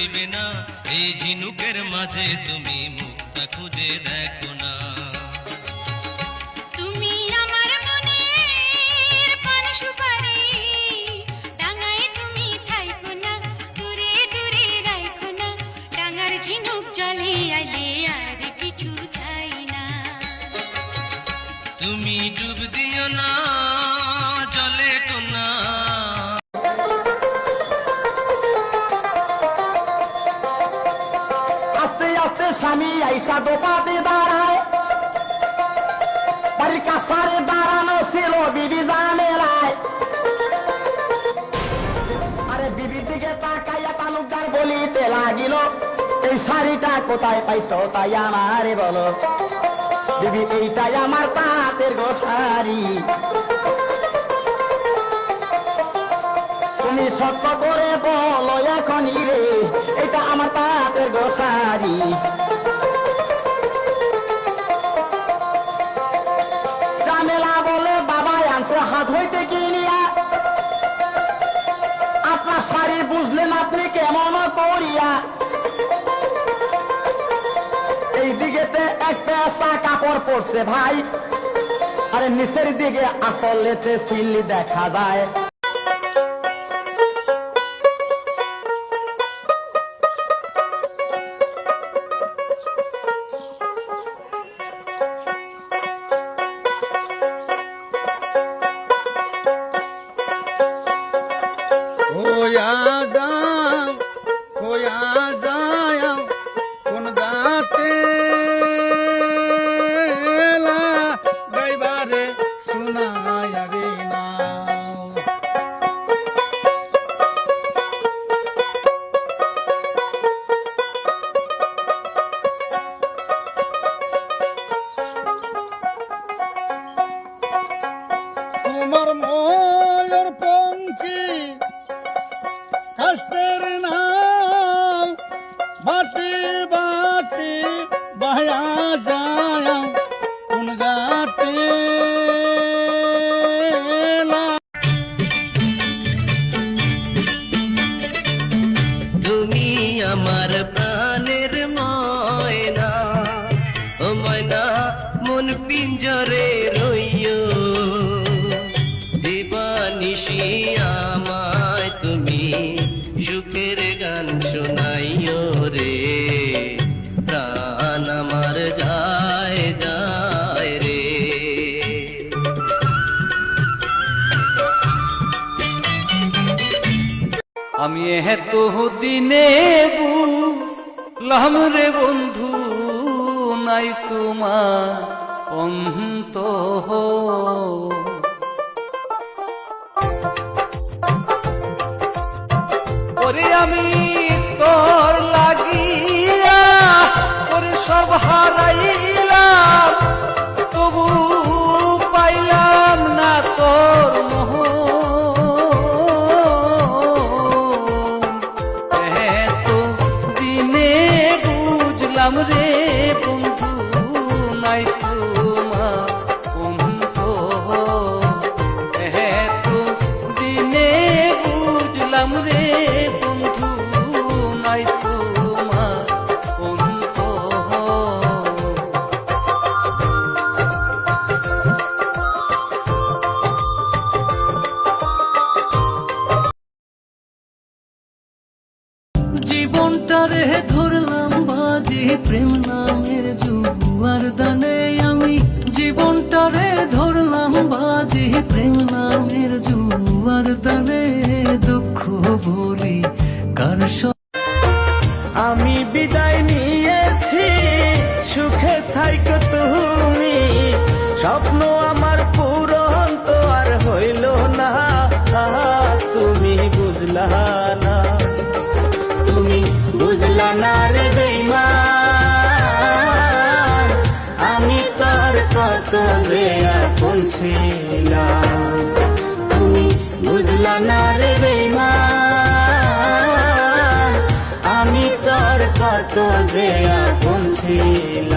হইবে না, এই ঝিনুকের মাঝে তুমি মুক্তা খুঁজে দেখো না। তুমি আমার মনের পান সুপারি, ডাঙায় তুমি থাইকো না, দূরে দূরে রাইখো না, ডাঙার ঝিনুক জলে আইলে আর কিছু চাই না। তুমি ডুব দিও না জলে কোনা। আস্তে আস্তে স্বামী আইসা দোপাতে দাঁড়ায়, বাড়ির কাছারে দাঁড়ানো ছিল বিবি জামেলায়। আরে বিবির দিকে তাকাইয়া তালুকদার বলিতে লাগিল, এই শাড়িটা কোথায় পাইছো তাই আমারে বলো। বিবি এইটাই আমার তাঁতের গো শাড়ি, তুমি সত্য করে বলো এখনই রে, এটা আমার তাঁতের গো শাড়ি। জামেলা বলে বাবা আনছে হাত হইতে কিনিয়া, আপনার শাড়ি বুঝলেন আপনি কেমন করিয়া। এই দিকেতে এক পেঁচা কাপড় পড়ছে ভাই, আরে নিচের দিকে আসলেতে সিল্লি দেখা যায়। কোন গাতে গাইবারে শোনায় রে না। তোমার ময়ূর পঙ্খী কাস্তের নাম বাটি বাটি বায়া যায় কোন গাতে। তুমি আমার প্রাণের ময়না, ও ময়না মন পিঞ্জরে রইও, দিবানিশি আমায় তুমি সুখের গান শোনাইও রে, প্রাণ আমার যায় যায় রে। আমি এত দিনে বুলাম রে বন্ধু, নাই তোমার অন্ত। ওরে আমি তোর লাগিয়া ওরে সব হারাইলাম, তবু পাইলাম না তোর মোহ। এত দিনে বুঝলাম রে বন্ধু, নাই তোমার অন্ত। এত দিনে বুঝলাম রে বন্ধু, নাই তোমার অন্ত। জীবনটারে ধরলাম বাজি প্রেম নামের জুয়ার দানে, আমি জীবনটারে ধরলাম বাজি প্রেম নামের জুয়ার দানে, দুঃখ বলি কার। আমি বিদায় নিয়েছি, সুখে থাইকো তুমি, স্বপ্ন আমার পূরণ তো আর হইল না, তুমি বুঝলা না, তুমি বুঝলা না রে বেঈমান, আমি তোর কত যে আপন ছিলাম, তুমি বুঝলা না রে বেঈমান, আমি তোর কত যে আপন ছিলাম।